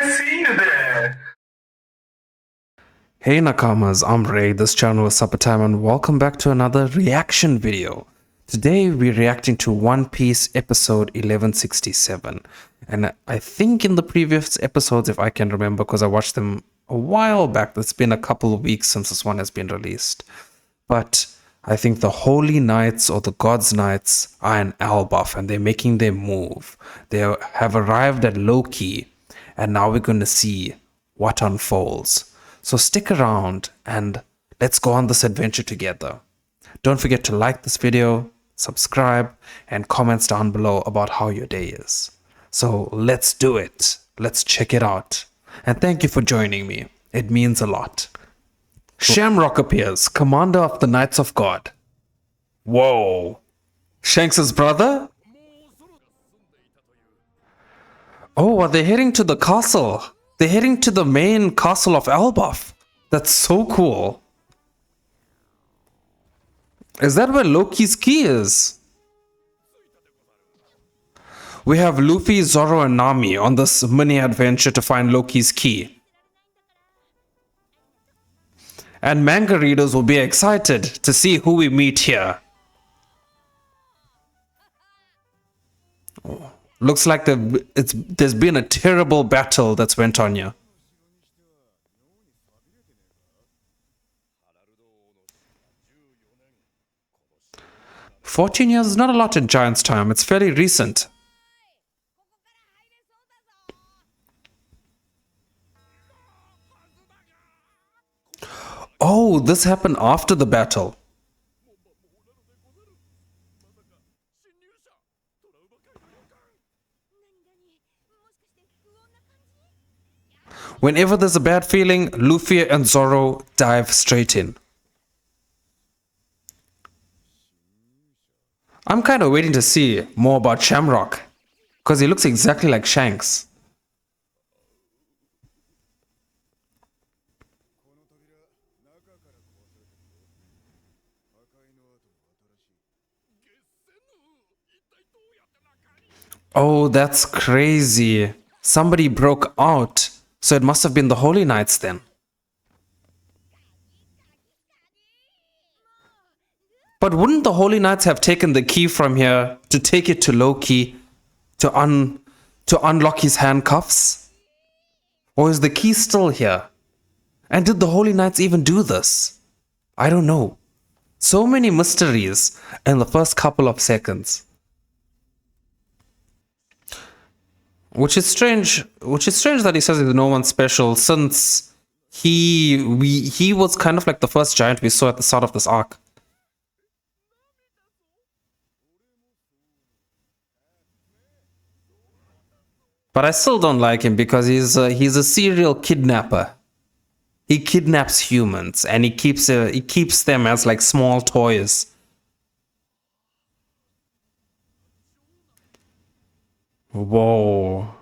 see you there. Hey Nakamas, I'm Ray, this channel is Supper Time, and welcome back to another reaction video. Today we're reacting to One Piece episode 1167. And I think in the previous episodes, if I can remember, because I watched them a while back, it's been a couple of weeks since this one has been released. But I think the Holy Knights or the God's Knights are in Elbaf and they're making their move. They have arrived at Loki and now we're going to see what unfolds. So stick around and let's go on this adventure together. Don't forget to like this video, subscribe, and comments down below about how your day is. So let's do it. Let's check it out. And thank you for joining me. It means a lot. Shamrock appears, commander of the Knights of God. Whoa. Shanks' brother? Oh, are they heading to the castle? They're heading to the main castle of Elbaf. That's so cool. Is that where Loki's key is? We have Luffy, Zoro, and Nami on this mini adventure to find Loki's key. And manga readers will be excited to see who we meet here. Oh, looks like there's been a terrible battle that's went on here. "14 years is not a lot in Giant's time. It's fairly recent." Oh, this happened after the battle. Whenever there's a bad feeling, Luffy and Zoro dive straight in. I'm kind of waiting to see more about Shamrock, because he looks exactly like Shanks. Oh, that's crazy. Somebody broke out. So it must have been the Holy Knights then. But wouldn't the Holy Knights have taken the key from here to take it to Loki to unlock his handcuffs? Or is the key still here? And did the Holy Knights even do this? I don't know. So many mysteries in the first couple of seconds. Which is strange that he says he's no one special, since he was kind of like the first giant we saw at the start of this arc. But I still don't like him because he's a serial kidnapper. He kidnaps humans and he keeps them as like small toys. Whoa.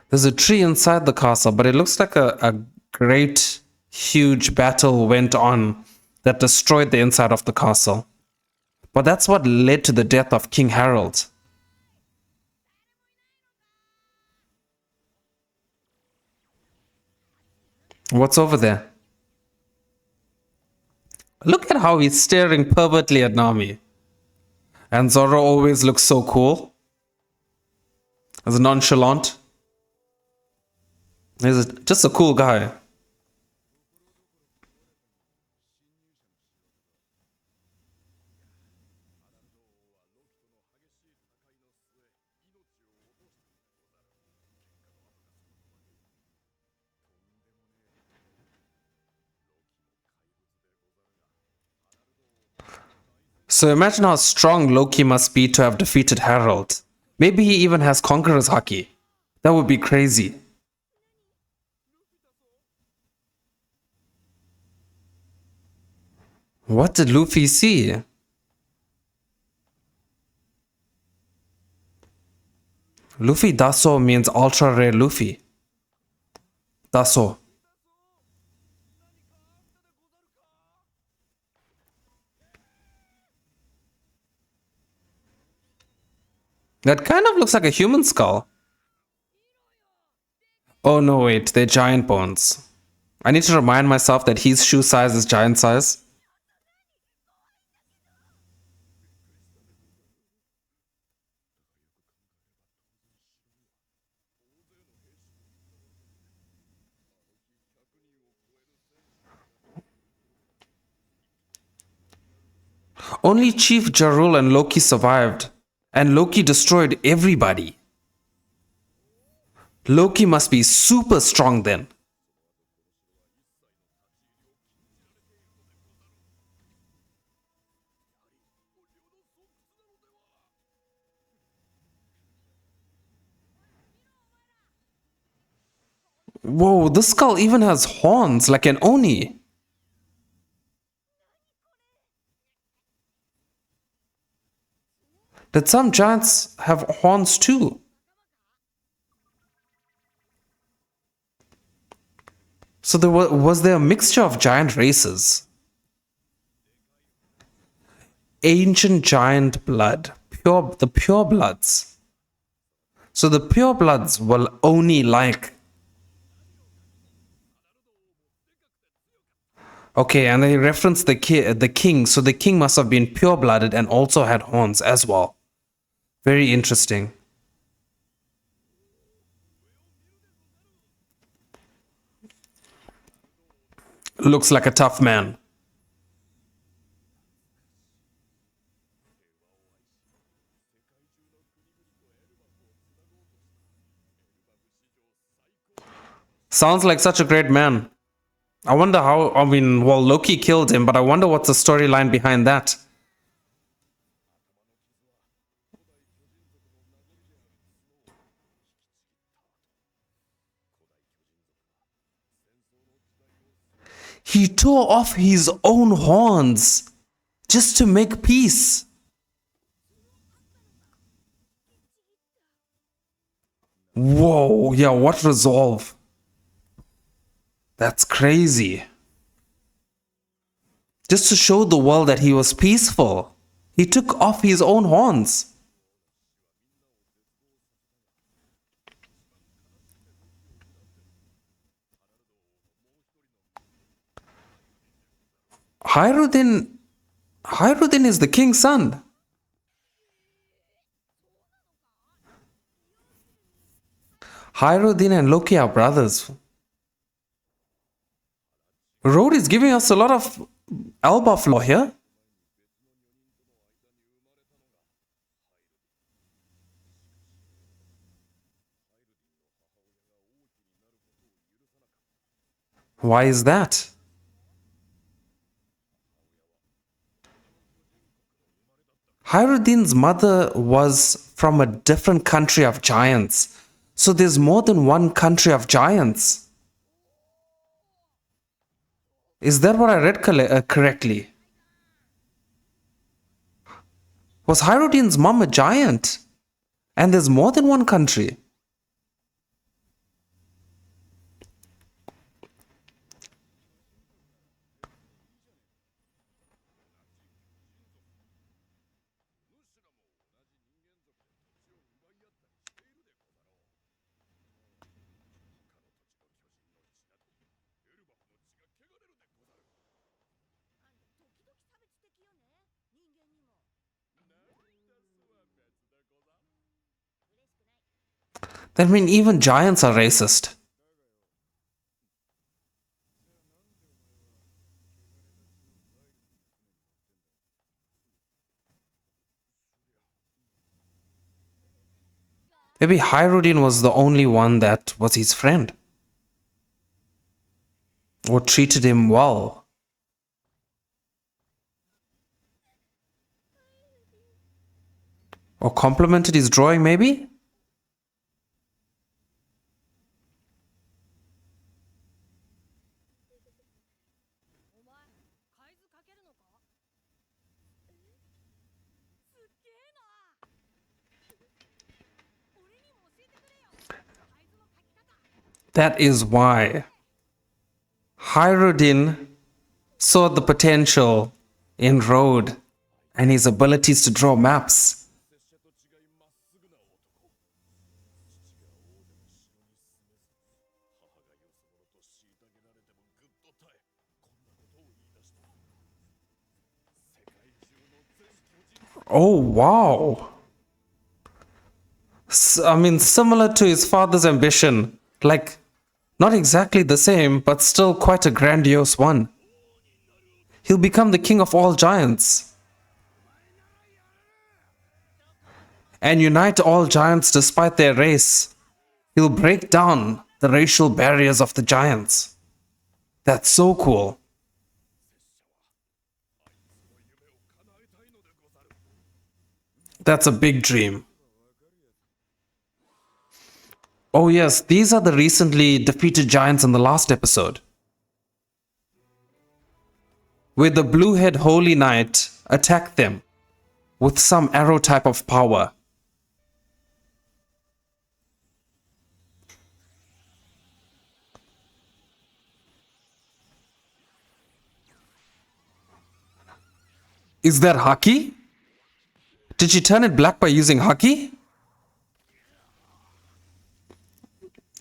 There's a tree inside the castle, but it looks like a great, huge battle went on that destroyed the inside of the castle. But that's what led to the death of King Harold. What's over there? Look at how he's staring pervertly at Nami. And Zoro always looks so cool. As nonchalant. He's just a cool guy. So imagine how strong Loki must be to have defeated Harold. Maybe he even has Conqueror's Haki. That would be crazy. What did Luffy see? Luffy Daso means ultra rare Luffy. Daso. That kind of looks like a human skull. Oh no, wait, they're giant bones. I need to remind myself that his shoe size is giant size. Only Chief Jarul and Loki survived, and Loki destroyed everybody. Loki must be super strong then. Whoa, this skull even has horns like an Oni. Did some giants have horns too? So was there a mixture of giant races? Ancient giant blood, the pure bloods. So the pure bloods were Oni like. Okay, and they referenced the king, so the king must have been pure blooded and also had horns as well. Very interesting. Looks like a tough man. Sounds like such a great man. I wonder how, I mean, well, Loki killed him, but I wonder what's the storyline behind that. He tore off his own horns just to make peace. Whoa, yeah, what resolve? That's crazy. Just to show the world that he was peaceful. He took off his own horns. Hyrudin is the king's son. Hyrudin and Loki are brothers. Road is giving us a lot of Elbaf lore here. Why is that? Hyrudin's mother was from a different country of giants. So there's more than one country of giants. Is that what I read correctly? Was Hyrudin's mom a giant? And there's more than one country. That means even giants are racist. Maybe Hyrudin was the only one that was his friend. Or treated him well. Or complimented his drawing, maybe? That is why Hyrudin saw the potential in Road and his abilities to draw maps. Oh, wow. I mean, similar to his father's ambition. Like, not exactly the same, but still quite a grandiose one. He'll become the king of all giants. And unite all giants despite their race. He'll break down the racial barriers of the giants. That's so cool. That's a big dream. Oh yes, these are the recently defeated giants in the last episode, where the blue-head holy knight attacked them with some arrow type of power. Is that Haki? Did she turn it black by using Haki?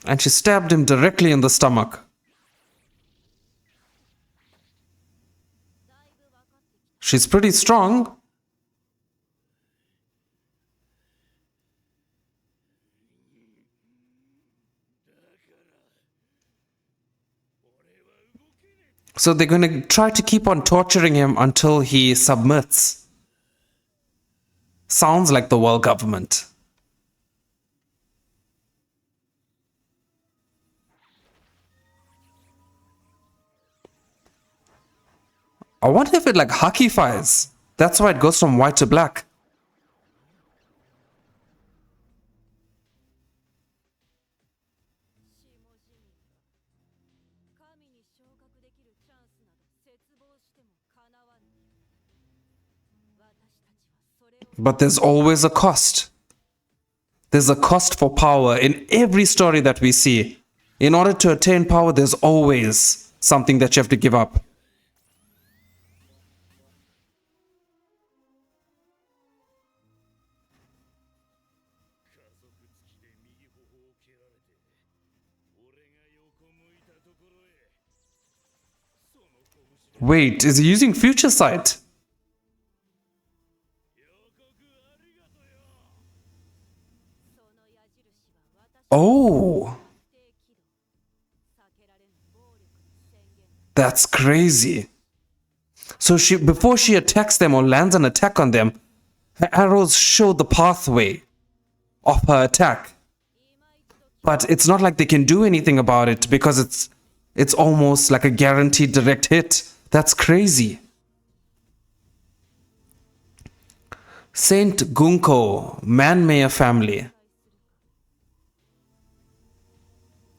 And she stabbed him directly in the stomach. She's pretty strong. So they're going to try to keep on torturing him until he submits. Sounds like the world government. I wonder if it like Hakifies. That's why it goes from white to black. But there's always a cost. There's a cost for power in every story that we see. In order to attain power, there's always something that you have to give up. Wait, is he using future sight? Oh, that's crazy. So before she attacks them or lands an attack on them, her arrows show the pathway of her attack. But it's not like they can do anything about it because it's almost like a guaranteed direct hit. That's crazy. Saint GUNKO, man-mayor family.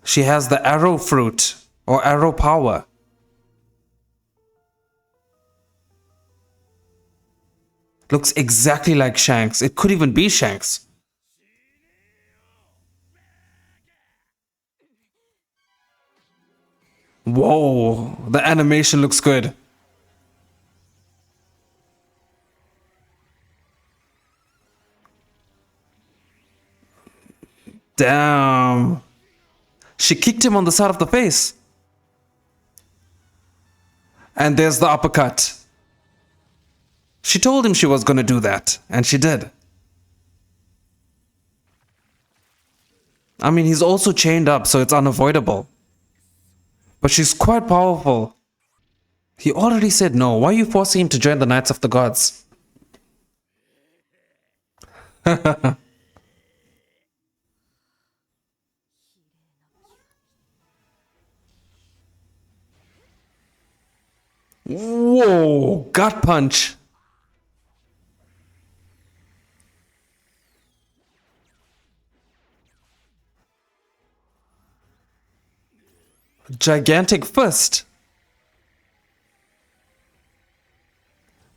She has the arrow fruit or arrow power. Looks exactly like Shanks. It could even be Shanks. Whoa, the animation looks good. Damn. She kicked him on the side of the face. And there's the uppercut. She told him she was going to do that, and she did. I mean, he's also chained up, so it's unavoidable. But she's quite powerful. He already said no. Why are you forcing him to join the Knights of the Gods? Whoa, gut punch. Gigantic fist.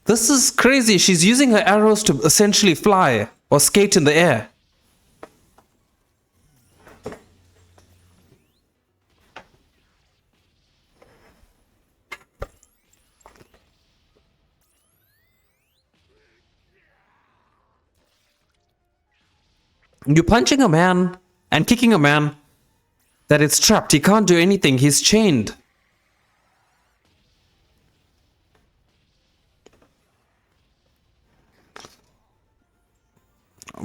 This is crazy. She's using her arrows to essentially fly or skate in the air. You're punching a man and kicking a man that it's trapped. He can't do anything. He's chained.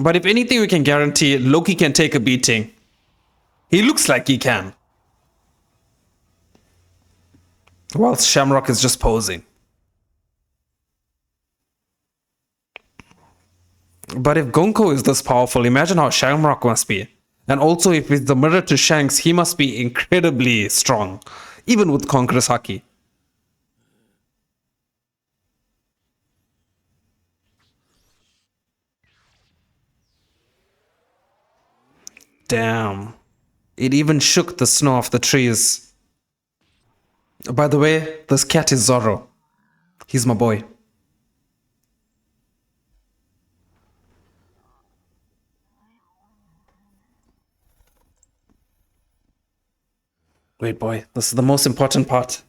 But if anything we can guarantee, Loki can take a beating. He looks like he can. Whilst Shamrock is just posing. But if GUNKO is this powerful, imagine how Shamrock must be. And also, if it's the mirror to Shanks, he must be incredibly strong. Even with Conqueror's Haki. Damn. It even shook the snow off the trees. By the way, this cat is Zorro. He's my boy. Wait, boy, this is the most important part.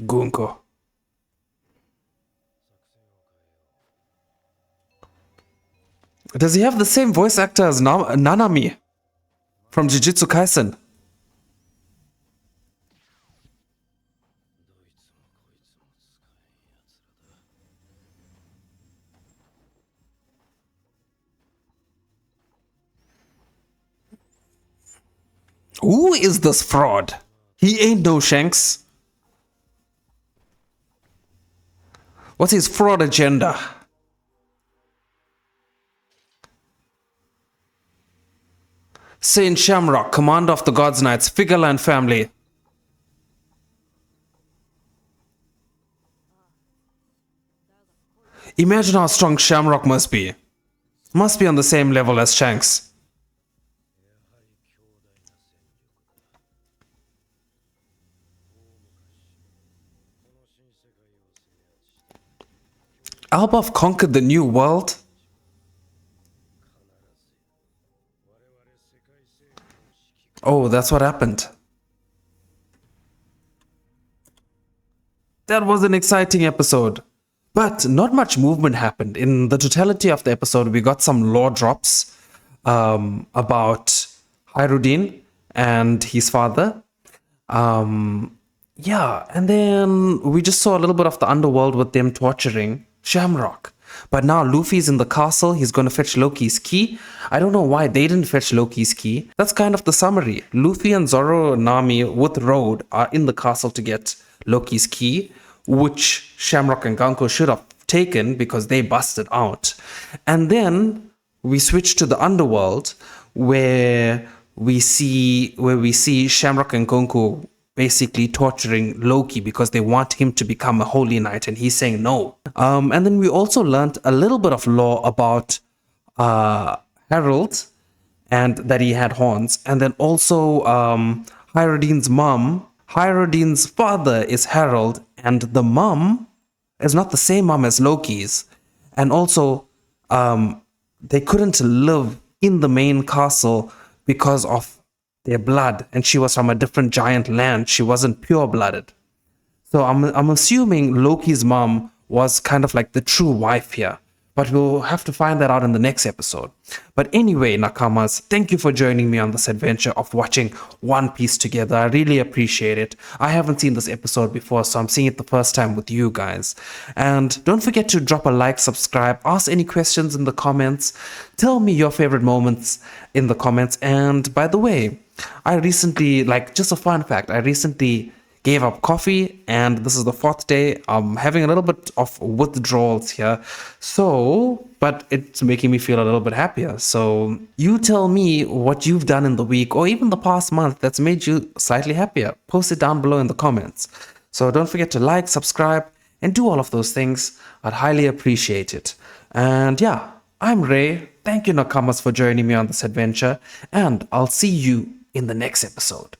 GUNKO. Does he have the same voice actor as Nanami from Jujutsu Kaisen? Who is this fraud? He ain't no Shanks. What's his fraud agenda? Saint Shamrock, commander of the Gods Knights, Figureland family. Imagine how strong Shamrock must be. Must be on the same level as Shanks. Albaf conquered the new world? Oh, that's what happened. That was an exciting episode. But not much movement happened. In the totality of the episode, we got some lore drops about Hyrudin and his father. Yeah, and then we just saw a little bit of the underworld with them torturing Shamrock. But now Luffy's in the castle. He's going to fetch Loki's key. I don't know why they didn't fetch Loki's key. That's kind of the summary. Luffy and Zoro and Nami with Road are in the castle to get Loki's key, which Shamrock and GUNKO should have taken because they busted out. And then we switch to the underworld where we see Shamrock and GUNKO basically torturing Loki because they want him to become a holy knight and he's saying no. And then we also learned a little bit of lore about Harold and that he had horns. And then also Hyrudin's mom. Hyrudin's father is Harold and the mom is not the same mom as Loki's. And also they couldn't live in the main castle because of their blood, and she was from a different giant land. She wasn't pure-blooded. So I'm assuming Loki's mom was kind of like the true wife here. But we'll have to find that out in the next episode. But anyway, Nakamas, thank you for joining me on this adventure of watching One Piece together. I really appreciate it. I haven't seen this episode before, so I'm seeing it the first time with you guys. And don't forget to drop a like, subscribe, ask any questions in the comments. Tell me your favorite moments in the comments. And by the way, I recently, just a fun fact, I recently gave up coffee and this is the 4th day. I'm having a little bit of withdrawals here. But it's making me feel a little bit happier. So you tell me what you've done in the week or even the past month that's made you slightly happier. Post it down below in the comments. So don't forget to like, subscribe, and do all of those things. I'd highly appreciate it. And yeah, I'm Ray. Thank you, Nakamas, for joining me on this adventure. And I'll see you in the next episode.